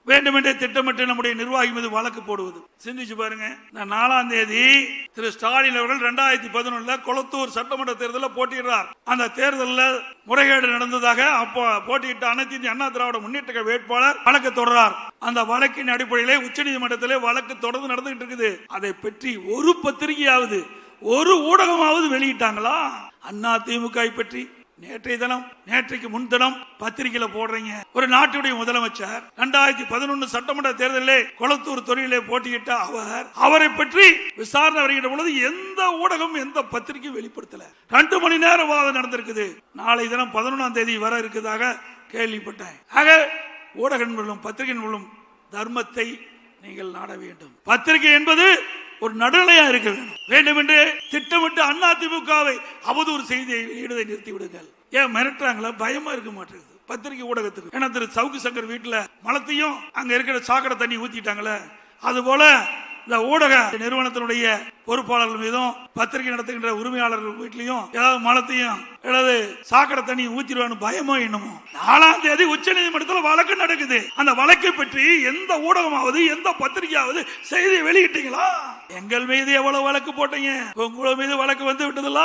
வேண்டுமென்றே திட்டமிட்டு நம்முடைய நிர்வாகி மீது வழக்கு போடுவது. சிந்திச்சு பாருங்க. 4ஆம் தேதி திரு ஸ்டாலின் அவர்கள் 2011 கொளத்தூர் சட்டமன்ற தேர்தலில் போட்டியிடுறார். அந்த தேர்தலில் முறைகேடு நடந்ததாக அப்போ போட்டியிட்ட அனைத்து இந்திய அண்ணா திராவிட முன்னேற்ற வேட்பாளர் வழக்கு தொடர்றார். அந்த வழக்கின் அடிப்படையிலே உச்சநீதிமன்றத்திலே வழக்கு தொடர்ந்து நடந்துகிட்டு இருக்குது. அதை பற்றி ஒரு பத்திரிகையாவது ஒரு ஊடகமாவது வெளியிட்டாங்களா? அண்ணா திமுக பற்றி நேற்றைக்கு முன்தினம் பத்திரிகையில போடுறீங்க. ஒரு நாட்டுடைய முதலமைச்சர் 2011 சட்டமன்ற தேர்தலிலே கொளத்தூர் தொகுதியிலே போட்டியிட்ட அவரை பற்றி விசாரணை வருகின்ற பொழுது எந்த ஊடகம் எந்த பத்திரிகையும் வெளிப்படுத்தல. 2 மணி நேரம் வாதம் நடந்திருக்குது. நாளை தினம் 11ஆம் தேதி வர இருக்குதாக கேள்விப்பட்டேன். ஆக ஊடகங்களும் பத்திரிகைகளும் தர்மத்தை நீங்கள் நாட வேண்டும். பத்திரிகை என்பது ஒரு நடுநிலையா இருக்க வேண்டும் என்று திட்டமிட்டு அண்ணா திமுகவை அவதூறு செய்தியை வெளியிடுவதை நிறுத்தி விடுங்கள். ஏன் மிரட்டுறாங்களா? பயமா இருக்க மாட்டேங்குது பத்திரிகை ஊடகத்துக்கு. ஏன்னா திரு சவுக்கு சங்கர் வீட்டுல மலத்தையும் அங்க இருக்கிற சாக்கடை தண்ணி ஊத்திட்டாங்களே, அது போல இந்த ஊடக நிறுவனத்தினுடைய பொறுப்பாளர்கள் மீதும் பத்திரிகை நடத்துகின்ற உரிமையாளர்கள் வீட்லயும் ஏதாவது மலத்தையும் ஏதாவது சாக்கடை தண்ணி ஊத்திடுவான்னு பயமோ என்னமோ. 4ஆம் தேதி உச்ச நீதிமன்றத்தில் வழக்கு நடக்குது. அந்த வழக்கை பற்றி எந்த ஊடகமாவது எந்த பத்திரிகையாவது செய்தி வெளியிட்டீங்களா? எங்கள் மீது எவ்வளவு வழக்கு போட்டீங்க? உங்கள் மீது வழக்கு வந்து விட்டதுல